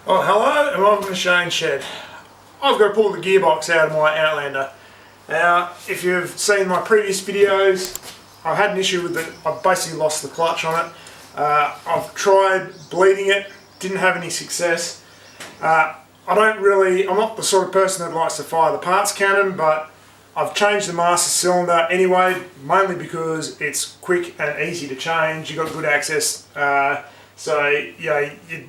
Oh, hello and welcome to Shane's Shed. I've got to pull the gearbox out of my Outlander. Now, if you've seen my previous videos, I've had an issue with it. I've basically lost the clutch on it. I've tried bleeding it, didn't have any success. I'm not the sort of person that likes to fire the parts cannon, but I've changed the master cylinder anyway, mainly because it's quick and easy to change. You've got good access, so yeah, you're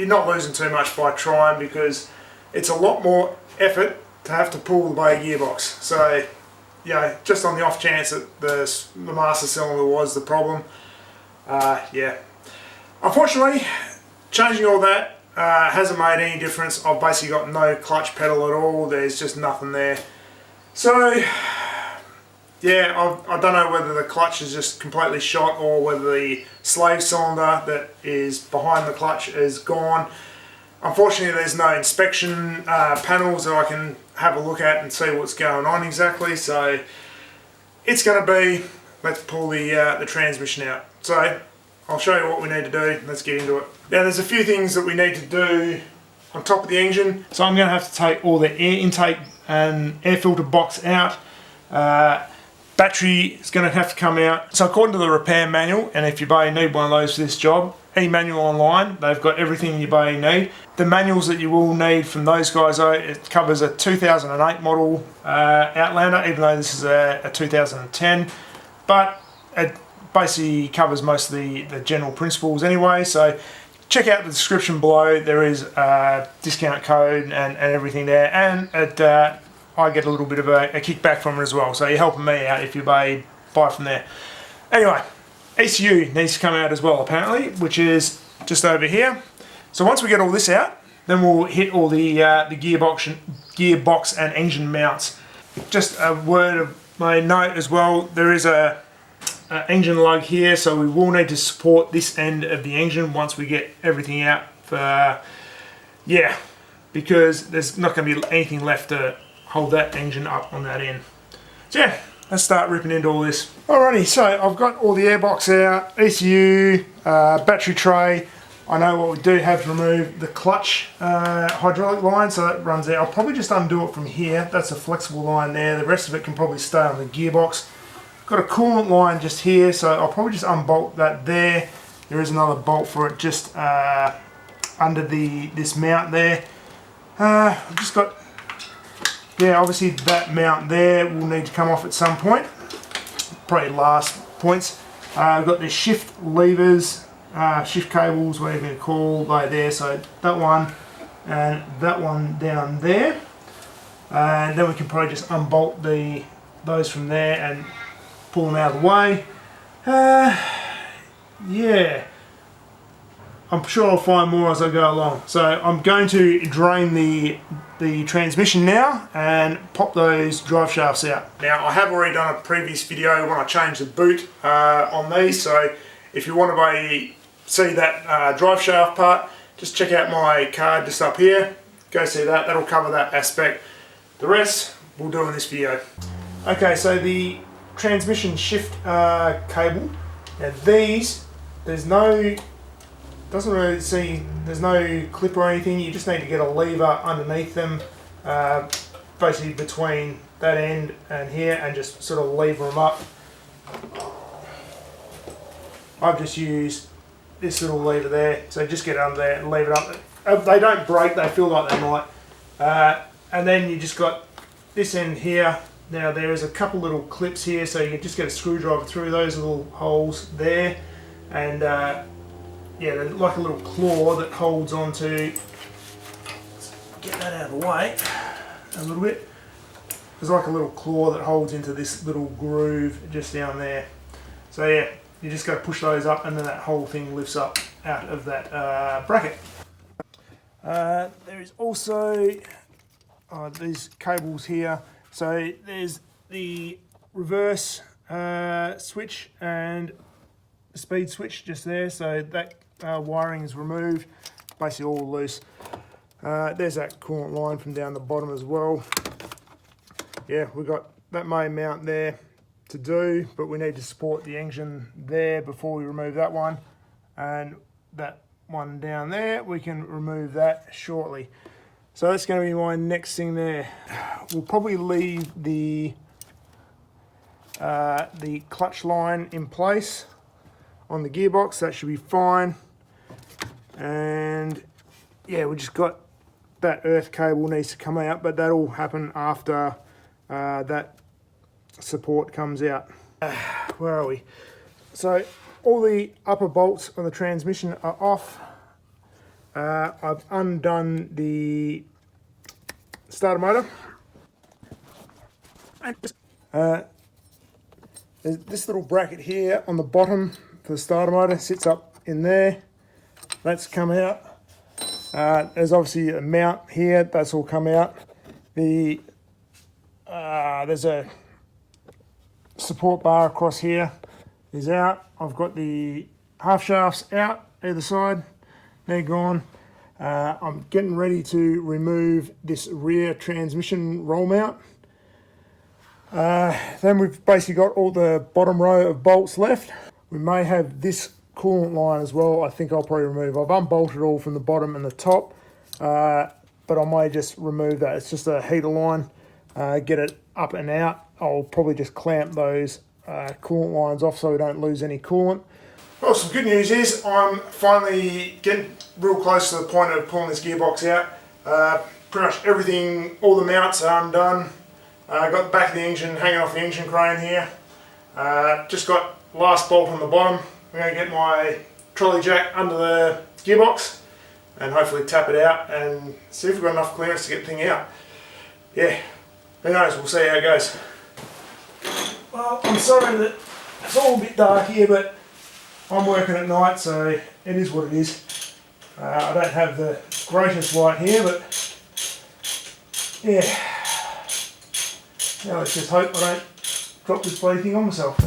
not losing too much by trying, because it's a lot more effort to have to pull the blade gearbox. So, just on the off chance that the master cylinder was the problem, unfortunately, changing all that hasn't made any difference. I've basically got no clutch pedal at all. There's just nothing there. So, yeah, I don't know whether the clutch is just completely shot or whether the slave cylinder that is behind the clutch is gone. Unfortunately, there's no inspection panels that I can have a look at and see what's going on exactly. So it's going to be, let's pull the transmission out. So I'll show you what we need to do. Let's get into it. Now, there's a few things that we need to do on top of the engine. So I'm going to have to take all the air intake and air filter box out. Battery is going to have to come out. So according to the repair manual, and if you need one of those for this job, any manual online, they've got everything you need. The manuals that you will need from those guys, it covers a 2008 model Outlander, even though this is a 2010, but it basically covers most of the general principles anyway. So check out the description below. There is a discount code and everything there, and I get a little bit of a kickback from it as well, so you're helping me out if you buy from there. Anyway, ECU needs to come out as well apparently, which is just over here. So once we get all this out, then we'll hit all the gearbox and engine mounts. Just a word of my note as well, there is a engine lug here, so we will need to support this end of the engine once we get everything out, because there's not going to be anything left to hold that engine up on that end. So yeah, let's start ripping into all this. Alrighty, so I've got all the airbox out, ECU, battery tray. I know what we do have to remove the clutch hydraulic line, so that runs there. I'll probably just undo it from here. That's a flexible line there. The rest of it can probably stay on the gearbox. Got a coolant line just here, so I'll probably just unbolt that there. There is another bolt for it just under this mount there. I've just got, obviously that mount there will need to come off at some point. Probably last points. I've got the shift levers, shift cables, whatever you call there. So that one and that one down there. And then we can probably just unbolt those from there and pull them out of the way. I'm sure I'll find more as I go along. So I'm going to drain the transmission now and pop those drive shafts out. Now, I have already done a previous video when I changed the boot on these, so if you want to see that drive shaft part, just check out my card just up here. Go see that, that'll cover that aspect. The rest we'll do in this video. Okay, so the transmission shift cable, now these, there's no clip or anything. You just need to get a lever underneath them, basically between that end and here, and just sort of lever them up. I've just used this little lever there, so just get under there and lever it up. They don't break, they feel like they might. And then you just got this end here. Now there is a couple little clips here, so you can just get a screwdriver through those little holes there, and they're like a little claw that holds onto, let's get that out of the way a little bit. There's like a little claw that holds into this little groove just down there. So yeah, you just go push those up, and then that whole thing lifts up out of that bracket. There is also these cables here. So there's the reverse switch and the speed switch just there, so that wiring is removed, basically all loose. There's that coolant line from down the bottom as well. Yeah, we've got that main mount there to do, but we need to support the engine there before we remove that one, and that one down there. We can remove that shortly. So that's going to be my next thing there. We'll probably leave the clutch line in place on the gearbox. That should be fine. And yeah, we just got that earth cable needs to come out, but that'll happen after that support comes out. Where are we? So all the upper bolts on the transmission are off. I've undone the starter motor. There's this little bracket here on the bottom for the starter motor, sits up in there. That's come out. There's obviously a mount here, that's all come out. There's a support bar across here is out. I've got the half shafts out either side. They're gone. I'm getting ready to remove this rear transmission roll mount. Then we've basically got all the bottom row of bolts left. We may have this coolant line as well. I think I'll probably remove. I've unbolted all from the bottom and the top, but I may just remove that. It's just a heater line. Get it up and out. I'll probably just clamp those coolant lines off so we don't lose any coolant. Well, some good news is I'm finally getting real close to the point of pulling this gearbox out. Pretty much everything, all the mounts are undone. Got the back of the engine hanging off the engine crane here. Just got last bolt on the bottom. I'm going to get my trolley jack under the gearbox and hopefully tap it out and see if we've got enough clearance to get the thing out. Yeah, who knows, we'll see how it goes. Well, I'm sorry that it's all a bit dark here, but I'm working at night, so it is what it is. I don't have the greatest light here, but yeah. Now let's just hope I don't drop this bloody thing on myself.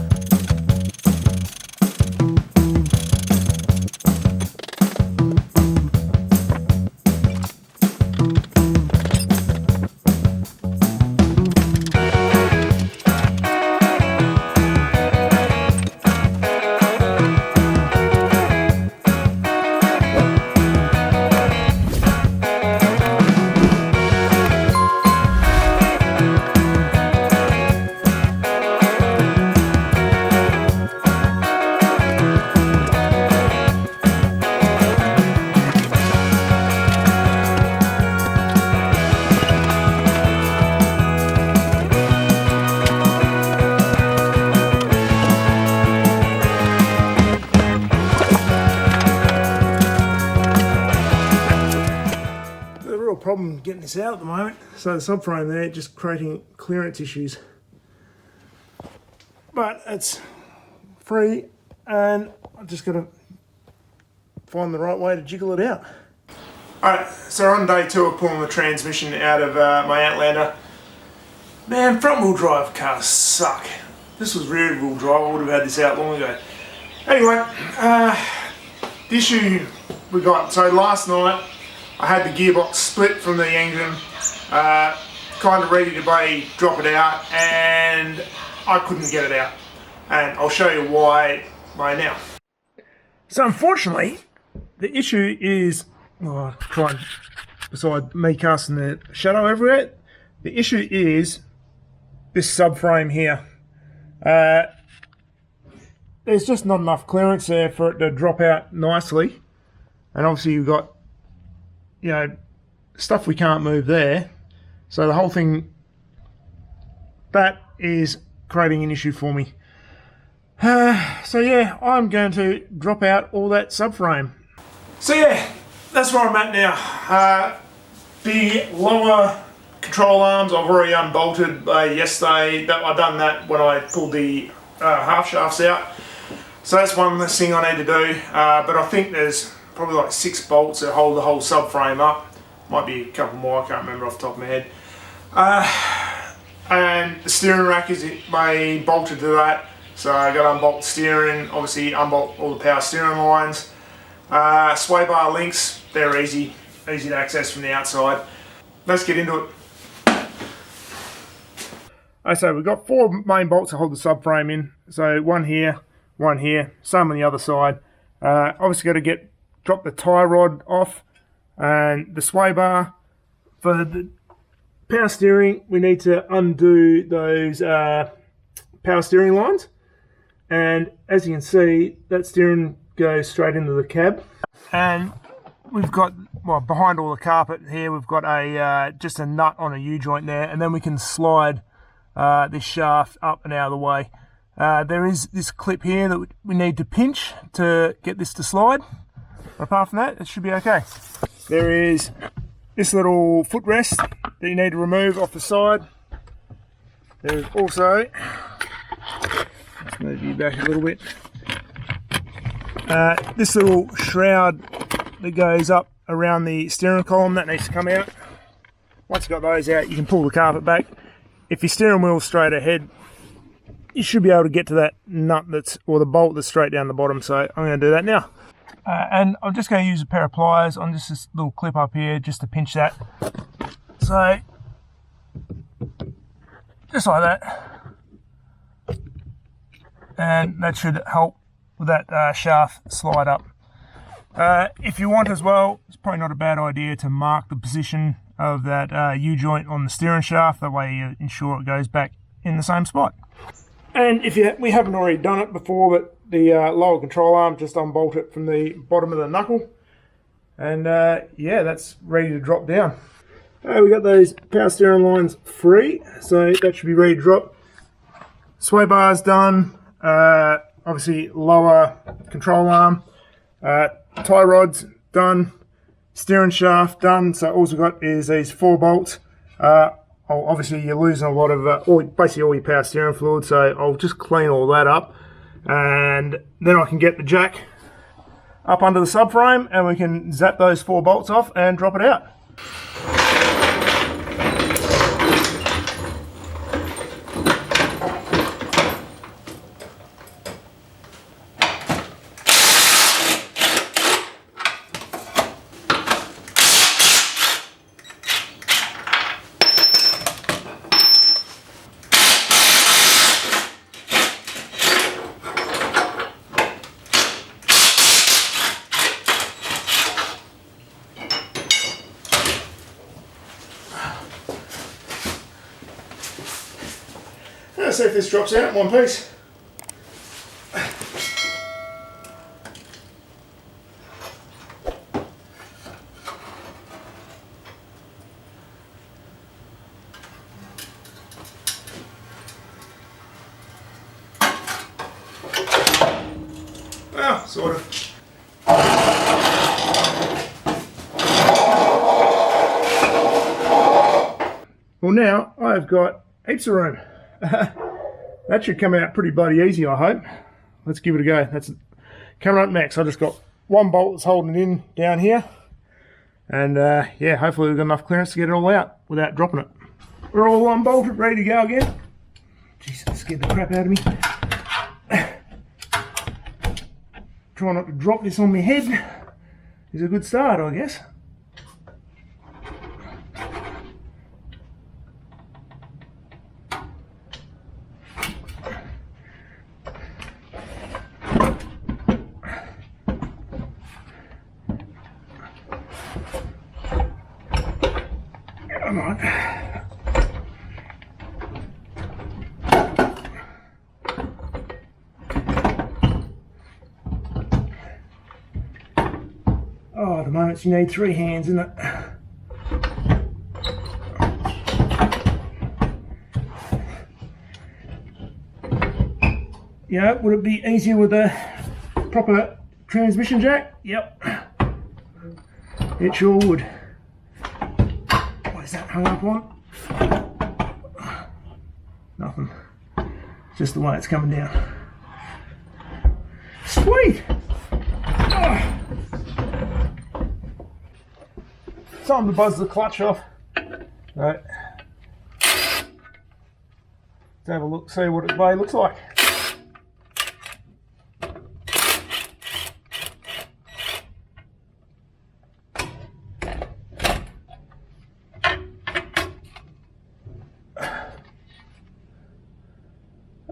Problem getting this out at the moment, so the subframe there just creating clearance issues, but it's free and I just got to find the right way to jiggle it out. Alright, so we're on day 2 of pulling the transmission out of my Outlander. Man, front wheel drive cars suck. This was rear wheel drive, I would have had this out long ago. Anyway, the issue we got, so last night I had the gearbox split from the engine, kind of ready to drop it out, and I couldn't get it out. And I'll show you why now. So unfortunately, the issue is, beside me casting the shadow everywhere, the issue is this subframe here. There's just not enough clearance there for it to drop out nicely. And obviously you've got, you know, stuff we can't move there, so the whole thing, that is creating an issue for me. So yeah, I'm going to drop out all that subframe. So yeah, that's where I'm at now. The lower control arms I've already unbolted yesterday. I've done that when I pulled the half shafts out, so that's one less thing I need to do, but I think there's probably like 6 bolts that hold the whole subframe up. Might be a couple more, I can't remember off the top of my head. And the steering rack is bolted to that, so I got to unbolt the steering, obviously unbolt all the power steering lines. Sway bar links, they're easy to access from the outside. Let's get into it. So we've got 4 main bolts to hold the subframe in. So one here, same on the other side. Obviously got to drop the tie rod off and the sway bar. For the power steering, we need to undo those power steering lines. And as you can see, that steering goes straight into the cab. And we've got, well, behind all the carpet here, we've got a just a nut on a U-joint there, and then we can slide this shaft up and out of the way. There is this clip here that we need to pinch to get this to slide. But apart from that, it should be okay. There is this little footrest that you need to remove off the side. There's also, let's move you back a little bit, this little shroud that goes up around the steering column, that needs to come out. Once you've got those out, you can pull the carpet back. If your steering wheel's straight ahead, you should be able to get to that nut or the bolt that's straight down the bottom. So I'm going to do that now. And I'm just going to use a pair of pliers on just this little clip up here just to pinch that. So, just like that. And that should help with that shaft slide up. If you want as well, it's probably not a bad idea to mark the position of that U-joint on the steering shaft. That way you ensure it goes back in the same spot. And if we haven't already done it before, but the lower control arm, just unbolt it from the bottom of the knuckle. And yeah, that's ready to drop down. We got those power steering lines free, so that should be ready to drop. Sway bar's done. Obviously lower control arm. Tie rods done. Steering shaft done. So all we've got is these 4 bolts. Obviously you're losing a lot of, basically all your power steering fluid, so I'll just clean all that up. And then I can get the jack up under the subframe and we can zap those 4 bolts off and drop it out. Let's see if this drops out in one piece. Well, sort of. Well, now I've got heaps of room. That should come out pretty bloody easy, I hope. Let's give it a go. That's coming up next. I just got 1 bolt that's holding it in down here. And yeah, hopefully we've got enough clearance to get it all out without dropping it. We're all unbolted, ready to go again. Jeez, that scared the crap out of me. Try not to drop this on my head is a good start, I guess. Come on. Oh, at the moment you need 3 hands, isn't it? Yeah, would it be easier with a proper transmission jack? Yep. It sure would. What is that hung up on? Nothing. Just the way it's coming down. Sweet! Oh. Time to buzz the clutch off. Right. Let's have a look, see what it looks like.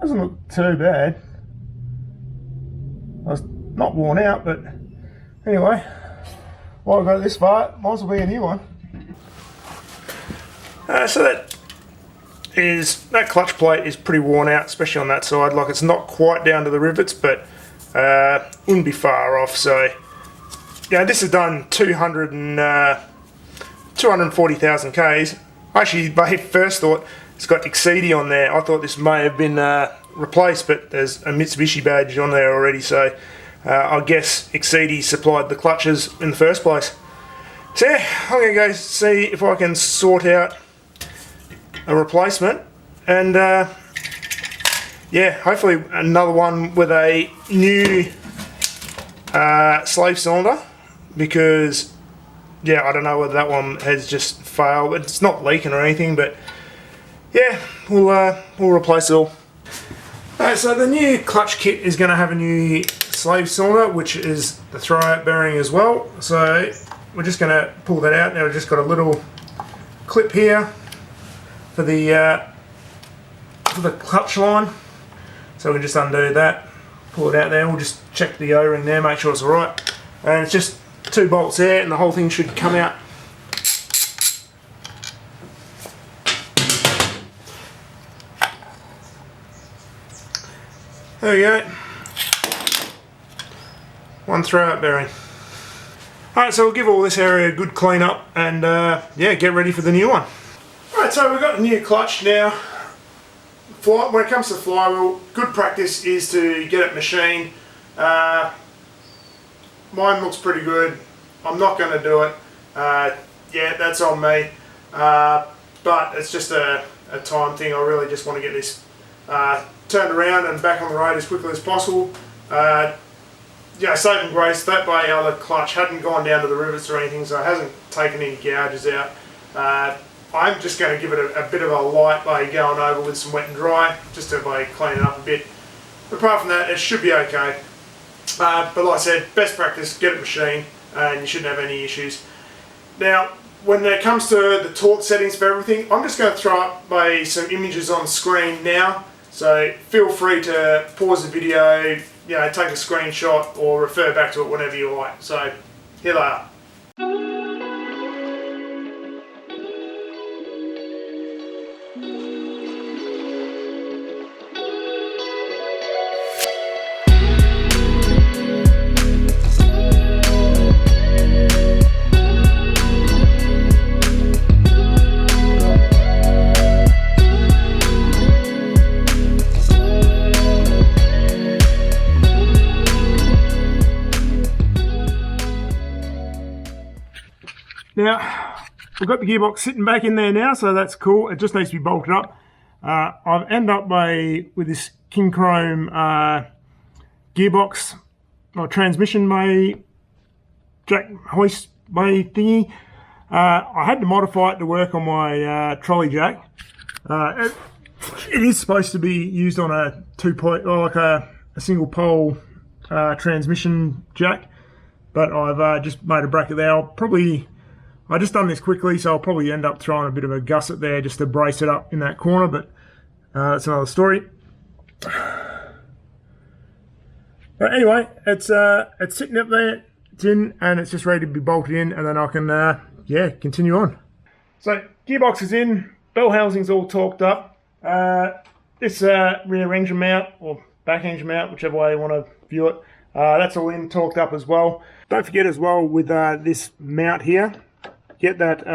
Doesn't look too bad. I was not worn out, but anyway, Well, I've got it this far, might as well be a new one. So that clutch plate is pretty worn out, especially on that side. Like, it's not quite down to the rivets, but wouldn't be far off. So yeah, this has done 240,000 Ks. Actually, my first thought, it's got Exceedi on there. I thought this may have been replaced, but there's a Mitsubishi badge on there already, so I guess Exceedi supplied the clutches in the first place. So yeah, I'm going to go see if I can sort out a replacement, and yeah, hopefully another one with a new slave cylinder, because yeah, I don't know whether that one has just failed. It's not leaking or anything, but yeah, we'll replace it all. Alright, so the new clutch kit is going to have a new slave cylinder, which is the throwout bearing as well. So we're just going to pull that out. Now we've just got a little clip here for the clutch line. So we can just undo that, pull it out there. We'll just check the O-ring there, make sure it's alright. And it's just 2 bolts there, and the whole thing should come out. There we go. One throwout bearing. Alright, so we'll give all this area a good clean up, and yeah, get ready for the new one. Alright, so we've got the new clutch now. When it comes to the flywheel, good practice is to get it machined. Mine looks pretty good. I'm not going to do it. Yeah, that's on me. But it's just a time thing. I really just want to get this turned around and back on the road as quickly as possible. Yeah, saving grace, that way other clutch hadn't gone down to the rivets or anything, so it hasn't taken any gouges out. I'm just going to give it a bit of a light by going over with some wet and dry, just to clean it up a bit. But apart from that, it should be okay. But like I said, best practice, get it machined, and you shouldn't have any issues. Now, when it comes to the torque settings for everything, I'm just going to throw up some images on screen now. So feel free to pause the video, you know, take a screenshot or refer back to it whenever you like. So here they are. Now, we've got the gearbox sitting back in there now, so that's cool. It just needs to be bolted up. I've ended up with this King Chrome gearbox, or transmission jack hoist thingy. I had to modify it to work on my trolley jack. It is supposed to be used on a a single pole transmission jack, but I've just made a bracket there. I just done this quickly, so I'll probably end up throwing a bit of a gusset there just to brace it up in that corner, but that's another story. But anyway, it's sitting up there, it's in, and it's just ready to be bolted in, and then I can, yeah, continue on. So, gearbox is in, bell housing's all torqued up. This rear engine mount, or back engine mount, whichever way you want to view it, that's all in, torqued up as well. Don't forget as well with this mount here, get that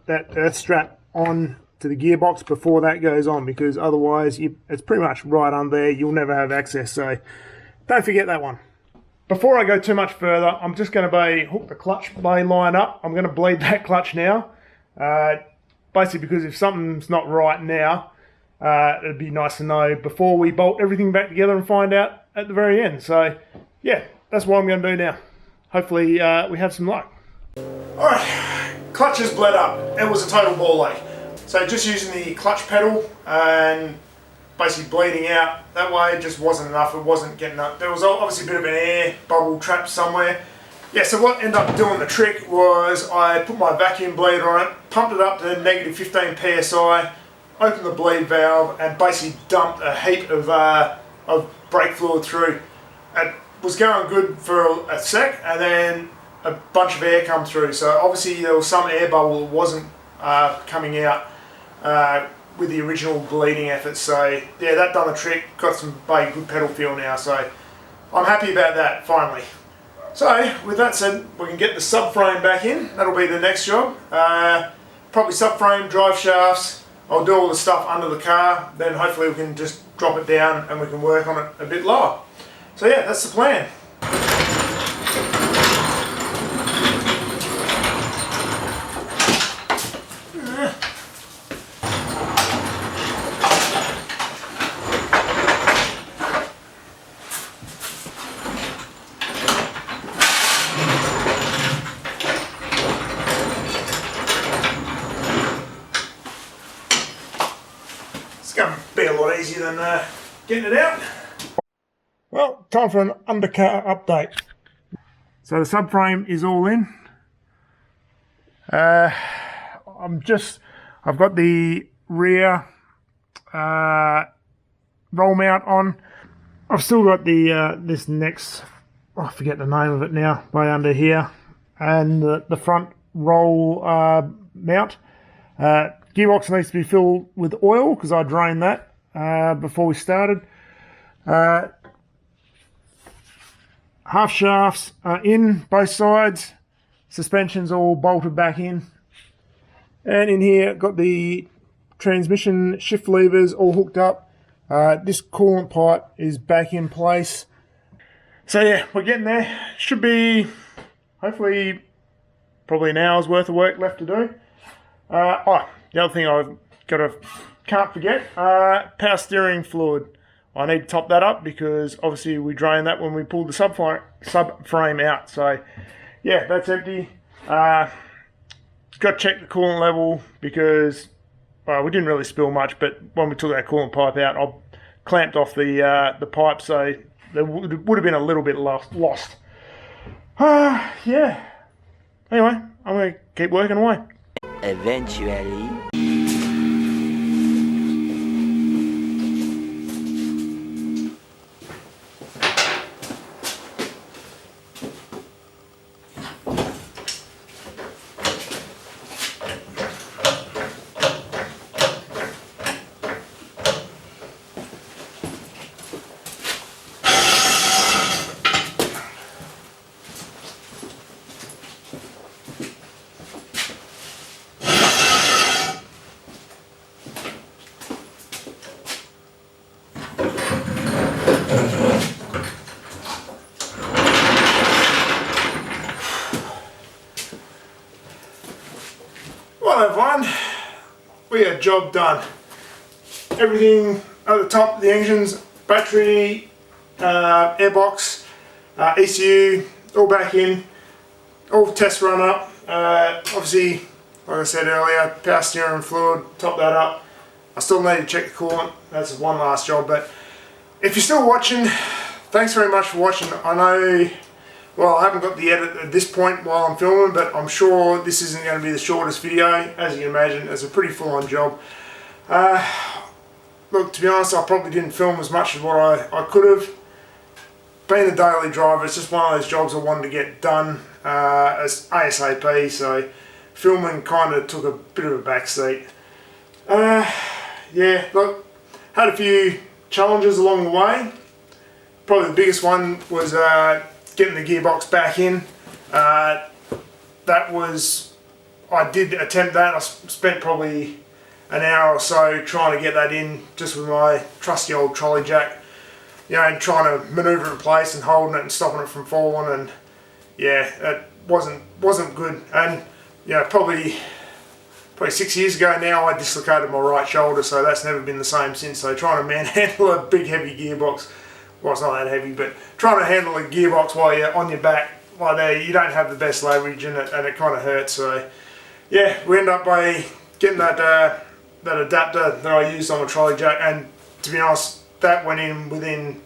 earth strap on to the gearbox before that goes on, because otherwise it's pretty much right under there. You'll never have access, so don't forget that one. Before I go too much further, I'm just going to hook the clutch main line up. I'm going to bleed that clutch now, basically because if something's not right now, it'd be nice to know before we bolt everything back together and find out at the very end. So yeah, that's what I'm going to do now. Hopefully we have some luck. Alright, clutch is bled up. It was a total ball ache. So just using the clutch pedal and basically bleeding out, that way it just wasn't enough. It wasn't getting up. There was obviously a bit of an air bubble trapped somewhere. Yeah, so what ended up doing the trick was I put my vacuum bleeder on it, pumped it up to negative 15 psi, opened the bleed valve and basically dumped a heap of brake fluid through. It was going good for a sec, and then a bunch of air come through. So obviously there was some air bubble that wasn't coming out with the original bleeding effort. So yeah, that done the trick. Got some good pedal feel now. So I'm happy about that finally. So with that said, we can get the subframe back in. That'll be the next job. Probably subframe, drive shafts. I'll do all the stuff under the car. Then hopefully we can just drop it down and we can work on it a bit lower. So yeah, that's the plan. It's going to be a lot easier than getting it out. Well, time for an undercar update. So the subframe is all in. I've got the rear roll mount on. I've still got the this next, I forget the name of it now, way under here, and the front roll mount. Gearbox needs to be filled with oil because I drained that before we started. Half shafts are in both sides. Suspension's all bolted back in. And in here, got the transmission shift levers all hooked up. This coolant pipe is back in place. So yeah, we're getting there. Should be, hopefully, probably an hour's worth of work left to do. The other thing can't forget, power steering fluid. I need to top that up because obviously we drained that when we pulled the subframe out. So yeah, that's empty. Got to check the coolant level because we didn't really spill much, but when we took that coolant pipe out, I clamped off the pipe, so there would have been a little bit lost. Yeah. Anyway, I'm going to keep working away. Eventually. Well everyone, we got a job done. Everything at the top, the engines, battery, airbox, ECU, all back in, all tests run up. Obviously, like I said earlier, power steering fluid, top that up. I still need to check the coolant, that's one last job, but if you're still watching, thanks very much for watching. I know, well, I haven't got the edit at this point while I'm filming, but I'm sure this isn't going to be the shortest video. As you can imagine, it's a pretty full-on job. Look, to be honest, I probably didn't film as much as what I could have. Being a daily driver, it's just one of those jobs I wanted to get done as ASAP, so filming kind of took a bit of a backseat. Yeah, look, had a few challenges along the way. Probably the biggest one was getting the gearbox back in. That was, I did attempt that. I spent probably an hour or so trying to get that in just with my trusty old trolley jack, you know, and trying to maneuver it in place and holding it and stopping it from falling, and yeah, it wasn't good. And you know, probably 6 years ago now I dislocated my right shoulder, so that's never been the same since. So trying to manhandle a big heavy gearbox, well, it's not that heavy, but trying to handle a gearbox while you're on your back like that, you don't have the best leverage in it, and it kind of hurts. So yeah, we end up by getting that that adapter that I used on the trolley jack, and to be honest, that went in within,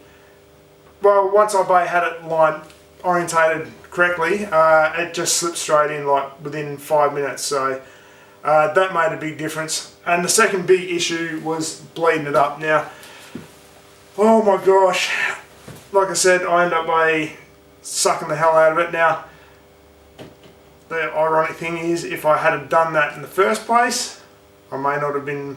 well, once I had it line orientated correctly, it just slipped straight in like within 5 minutes. So that made a big difference. And the second big issue was bleeding it up. Now, oh my gosh, like I said, I ended up by sucking the hell out of it. Now, the ironic thing is, if I had done that in the first place, I may not have been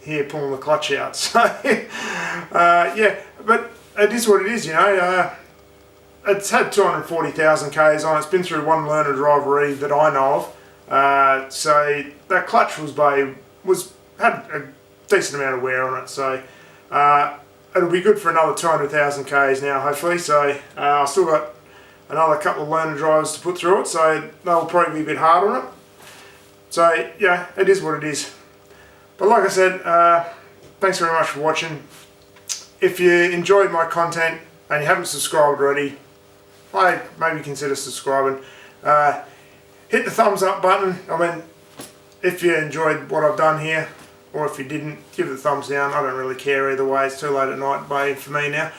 here pulling the clutch out. So yeah, but it is what it is, you know. It's had 240,000 Ks on it. It's been through one learner driver that I know of. So that clutch had a decent amount of wear on it. So it'll be good for another 200,000 Ks now, hopefully. So I've still got another couple of learner drivers to put through it, so they'll probably be a bit hard on it. So yeah, it is what it is. But like I said, thanks very much for watching. If you enjoyed my content and you haven't subscribed already, maybe consider subscribing. Hit the thumbs up button. I mean, if you enjoyed what I've done here, or if you didn't, give it a thumbs down. I don't really care either way. It's too late at night for me now.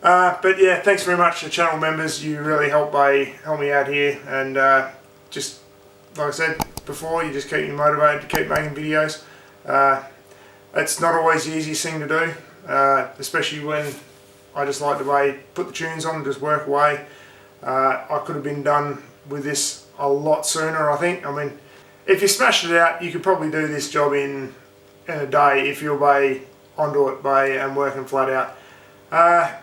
But yeah, thanks very much to channel members. You really help me out here, and just like I said before, you just keep me motivated to keep making videos. It's not always the easiest thing to do, especially when I just like to put the tunes on and just work away. I could have been done with this a lot sooner, I think. I mean, if you smashed it out, you could probably do this job in a day if you're onto it and working flat out.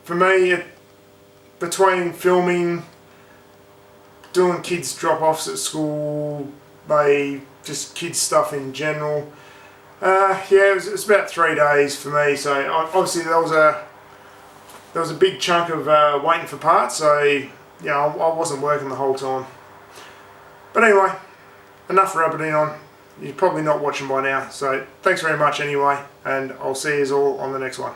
For me, between filming, doing kids drop-offs at school, just kids stuff in general, yeah, it's about 3 days for me. So obviously there was a big chunk of waiting for parts, so yeah, I wasn't working the whole time. But anyway, enough rabbiting on. You're probably not watching by now, so thanks very much anyway, and I'll see you all on the next one.